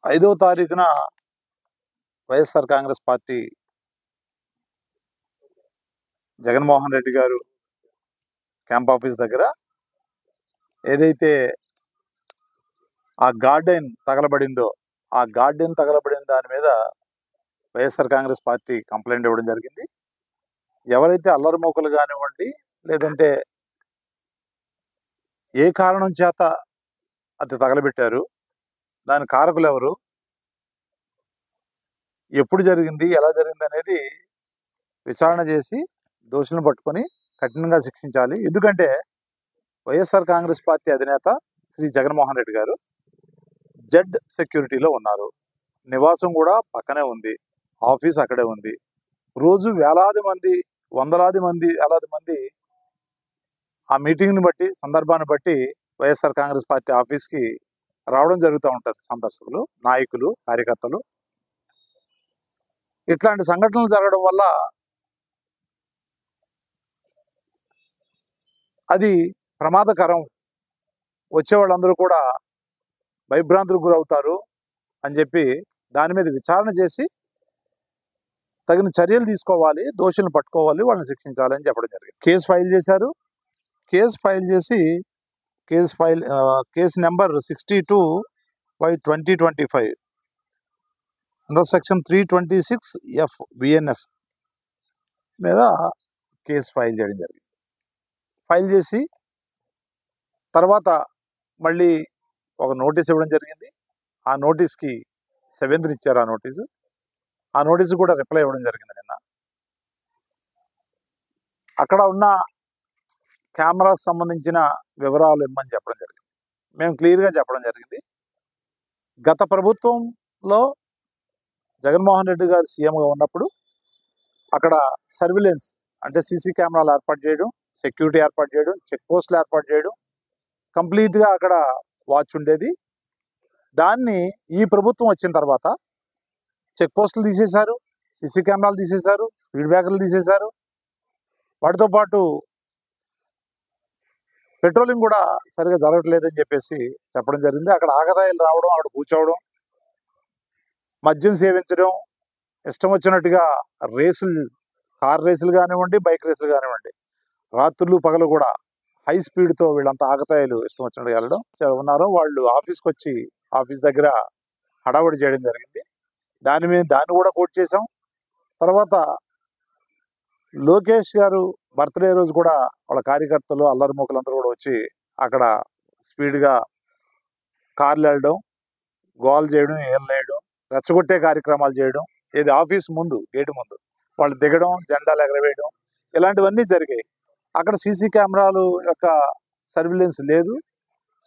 5వ తారీఖున వైఎస్ఆర్ కాంగ్రెస్ పార్టీ జగన్మోహన్ రెడ్డి గారు క్యాంప్ ఆఫీస్ దగ్గర ఏదైతే ఆ గార్డెన్ తగలబడిందో ఆ గార్డెన్ తగలబడిన దాని మీద వైఎస్ఆర్ కాంగ్రెస్ పార్టీ కంప్లైంట్ ఇవ్వడం జరిగింది. ఎవరైతే అల్లరిమోకలు కానివ్వండి, లేదంటే ఏ కారణం చేత అది తగలబెట్టారు, దాని కారకులు ఎవరు, ఎప్పుడు జరిగింది, ఎలా జరిగింది అనేది విచారణ చేసి దోషులను పట్టుకొని కఠినంగా శిక్షించాలి. ఎందుకంటే వైఎస్ఆర్ కాంగ్రెస్ పార్టీ అధినేత శ్రీ జగన్మోహన్ రెడ్డి గారు జెడ్ సెక్యూరిటీలో ఉన్నారు. నివాసం కూడా పక్కనే ఉంది, ఆఫీస్ అక్కడే ఉంది. రోజు వేలాది మంది, వేలాది మంది ఆ మీటింగ్ని బట్టి, సందర్భాన్ని బట్టి వైఎస్ఆర్ కాంగ్రెస్ పార్టీ ఆఫీస్కి రావడం జరుగుతూ ఉంటుంది. సందర్శకులు, నాయకులు, కార్యకర్తలు. ఇట్లాంటి సంఘటనలు జరగడం వల్ల అది ప్రమాదకరం, వచ్చేవాళ్ళందరూ కూడా భయభ్రాంతులకు గురవుతారు అని చెప్పి దాని మీద విచారణ చేసి తగిన చర్యలు తీసుకోవాలి, దోషులను పట్టుకోవాలి, వాళ్ళని శిక్షించాలని చెప్పడం జరిగింది. కేసు ఫైల్ చేశారు. Case number 62/2025 under section 326 BNS మీద కేసు ఫైల్ చేయడం జరిగింది. ఫైల్ చేసి తర్వాత మళ్ళీ ఒక నోటీస్ ఇవ్వడం జరిగింది. ఆ నోటీస్కి 7th ఇచ్చారు. ఆ నోటీసు కూడా రిప్లై ఇవ్వడం జరిగింది నిన్న. అక్కడ ఉన్న కెమెరాకు సంబంధించిన వివరాలు ఇమ్మని చెప్పడం జరిగింది. మేము క్లియర్గా చెప్పడం జరిగింది. గత ప్రభుత్వంలో జగన్మోహన్ రెడ్డి గారు సీఎంగా ఉన్నప్పుడు అక్కడ సర్విలెన్స్ అంటే సీసీ కెమెరాలు ఏర్పాటు చేయడం, సెక్యూరిటీ ఏర్పాటు చేయడం, చెక్ పోస్టులు ఏర్పాటు చేయడం, కంప్లీట్గా అక్కడ వాచ్ ఉండేది. దాన్ని ఈ ప్రభుత్వం వచ్చిన తర్వాత చెక్ పోస్టులు తీసేశారు, సీసీ కెమెరాలు తీసేశారు, స్పీడ్ బ్రేకర్లు తీసేశారు. వాటితో పాటు పెట్రోలింగ్ కూడా సరిగా జరగట్లేదని చెప్పేసి చెప్పడం జరిగింది. అక్కడ ఆగదాయిలు రావడం, అక్కడ కూర్చోవడం, మద్యం సేవించడం, ఇష్టం వచ్చినట్టుగా రేసులు, కార్ రేసులు కానివ్వండి, బైక్ రేసులు కానివ్వండి, రాత్రులు పగలు కూడా హై స్పీడ్తో వీళ్ళంతా ఆగతాయిలు ఇష్టం వచ్చినట్టుగా వెళ్ళడం ఉన్నారు. వాళ్ళు ఆఫీస్కి వచ్చి ఆఫీస్ దగ్గర హడావుడి చేయడం జరిగింది. దాన్ని కూడా కోట్ చేసాం. తర్వాత లోకేష్ గారు బర్త్డే రోజు కూడా వాళ్ళ కార్యకర్తలు, అల్లరిమోకలందరూ కూడా వచ్చి అక్కడ స్పీడ్గా కార్లు వెళ్ళడం, గోల్ చేయడం, ఏళ్ళేయడం, రెచ్చగొట్టే కార్యక్రమాలు చేయడం, ఏది ఆఫీస్ ముందు, గేటు ముందు వాళ్ళు దిగడం, జెండాలు ఎగరవేయడం, ఇలాంటివన్నీ జరిగాయి. అక్కడ సీసీ కెమెరాలు యొక్క సర్విలెన్స్ లేదు,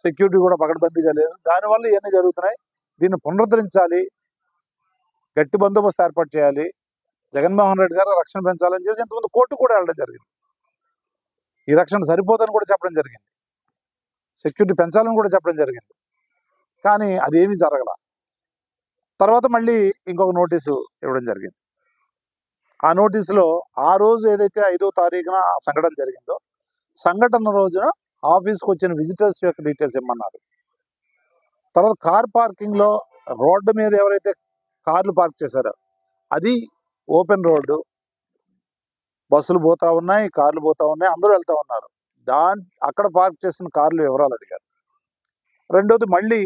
సెక్యూరిటీ కూడా పకడ్బందీగా లేదు. దానివల్ల ఇవన్నీ జరుగుతున్నాయి. దీన్ని పునరుద్ధరించాలి, గట్టి బందోబస్తు ఏర్పాటు చేయాలి, జగన్మోహన్ రెడ్డి గారు రక్షణ పెంచాలని చెప్పి ఇంతకుముందు కోర్టు కూడా వెళ్ళడం జరిగింది. ఈ రక్షణ సరిపోదని కూడా చెప్పడం జరిగింది, సెక్యూరిటీ పెంచాలని కూడా చెప్పడం జరిగింది. కానీ అదేమీ జరగల. తర్వాత మళ్ళీ ఇంకొక నోటీసు ఇవ్వడం జరిగింది. ఆ నోటీసులో ఆ రోజు ఏదైతే 5వ తారీఖున సంఘటన జరిగిందో, సంఘటన రోజున ఆఫీస్కి వచ్చిన విజిటర్స్ యొక్క డీటెయిల్స్ ఇమ్మన్నారు. తర్వాత కార్ పార్కింగ్లో రోడ్డు మీద ఎవరైతే కార్లు పార్క్ చేశారో అది ఓపెన్ రోడ్డు, బస్సులు పోతా ఉన్నాయి, కార్లు పోతా ఉన్నాయి, అందరూ వెళ్తూ ఉన్నారు. అక్కడ పార్క్ చేసిన కార్లు వివరాలు అడిగారు. రెండోది మళ్ళీ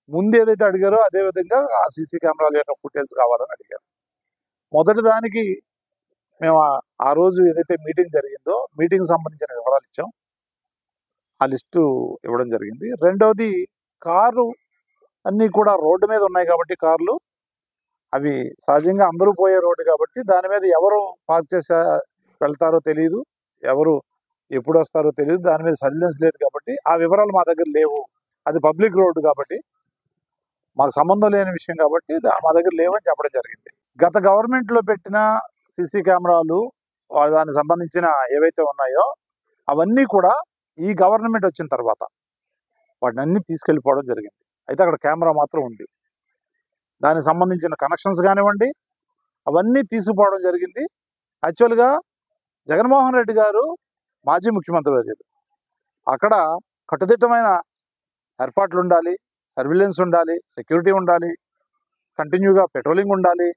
ముందు ఏదైతే అడిగారో అదేవిధంగా ఆ సీసీ కెమెరాల యొక్క ఫుటేజ్ కావాలని అడిగారు. మొదటి దానికి మేము ఆ రోజు ఏదైతే మీటింగ్ జరిగిందో మీటింగ్ సంబంధించిన వివరాలు ఇచ్చాం, ఆ లిస్టు ఇవ్వడం జరిగింది. రెండవది కారు అన్నీ కూడా రోడ్డు మీద ఉన్నాయి కాబట్టి కార్లు అవి సహజంగా అందరూ పోయే రోడ్డు కాబట్టి దాని మీద ఎవరు పార్క్ చేసి వెళ్తారో తెలియదు, ఎవరు ఎప్పుడు వస్తారో తెలియదు, దాని మీద సర్విలెన్స్ లేదు కాబట్టి ఆ వివరాలు మా దగ్గర లేవు. అది పబ్లిక్ రోడ్డు కాబట్టి మాకు సంబంధం లేని విషయం కాబట్టి మా దగ్గర లేవని చెప్పడం జరిగింది. గత గవర్నమెంట్లో పెట్టిన సీసీ కెమెరాలు దానికి సంబంధించిన ఏవైతే ఉన్నాయో అవన్నీ కూడా ఈ గవర్నమెంట్ వచ్చిన తర్వాత వాటిని అన్నీ తీసుకెళ్ళిపోవడం జరిగింది. అయితే అక్కడ కెమెరా మాత్రం ఉంది. దానికి సంబంధించిన కనెక్షన్స్ కానివ్వండి అవన్నీ తీసుకుపోవడం జరిగింది. యాక్చువల్గా జగన్మోహన్ రెడ్డి గారు మాజీ ముఖ్యమంత్రి వర్యులు, అక్కడ కట్టుదిట్టమైన ఏర్పాట్లు ఉండాలి, సర్విలెన్స్ ఉండాలి, సెక్యూరిటీ ఉండాలి, కంటిన్యూగా పెట్రోలింగ్ ఉండాలి.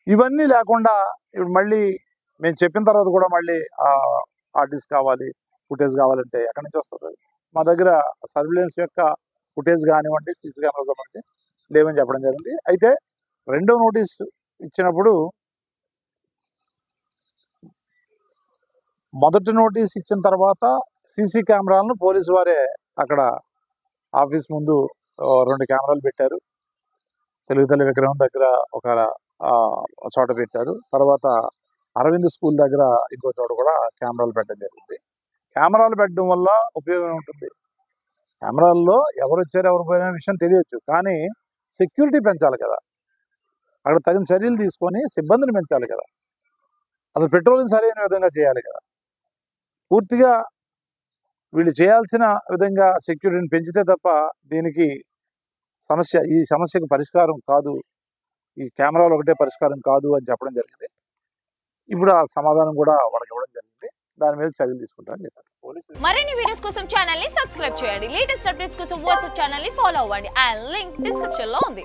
ఇవన్నీ లేకుండా ఇప్పుడు మళ్ళీ మేము చెప్పిన తర్వాత కూడా మళ్ళీ ఆర్టిస్ట్ కావాలి, ఫుటేజ్ కావాలంటే ఎక్కడి నుంచి వస్తుంది? మా దగ్గర సర్విలెన్స్ యొక్క ఫుటేజ్ కానివ్వండి, సీసీ కెమెరాలు కానివ్వండి లేవని చెప్పడం జరిగింది. అయితే రెండో నోటీస్ ఇచ్చినప్పుడు మొదటి నోటీస్ ఇచ్చిన తర్వాత సీసీ కెమెరాలను పోలీసు వారే అక్కడ ఆఫీస్ ముందు 2 కెమెరాలు పెట్టారు. తెలుగు తల్లి విగ్రహం దగ్గర ఒక చోట పెట్టారు. తర్వాత అరవింద్ స్కూల్ దగ్గర ఇంకో చోట కూడా కెమెరాలు పెట్టడం జరిగింది. కెమెరాలు పెట్టడం వల్ల ఉపయోగం ఉంటుంది. కెమెరాల్లో ఎవరు వచ్చారు ఎవరు పోయిన విషయం తెలియచ్చు, కానీ సెక్యూరిటీ పెంచాలి కదా, అక్కడ తగిన చర్యలు తీసుకొని సిబ్బందిని పెంచాలి కదా, అసలు పెట్రోలింగ్ సరైన విధంగా చేయాలి కదా. పూర్తిగా వీళ్ళు చేయాల్సిన విధంగా సెక్యూరిటీని పెంచితే తప్ప దీనికి ఈ సమస్యకు పరిష్కారం కాదు, ఈ కెమెరాలు ఒకటే పరిష్కారం కాదు అని చెప్పడం జరిగింది. ఇప్పుడు ఆ సమాధానం కూడా వాళ్ళకి ఇవ్వడం జరిగింది. దాని మీద చర్యలు తీసుకుంటారని చెప్పారు. మరిన్ని వీడియోస్ కోసం ఛానల్ ని సబ్స్క్రైబ్ చేయండి. లేటెస్ట్ అప్డేట్స్ కోసం వాట్సాప్ ఛానల్ ని ఫాలో అవ్వండి. ఆ లింక్ డిస్క్రిప్షన్ లో ఉంది.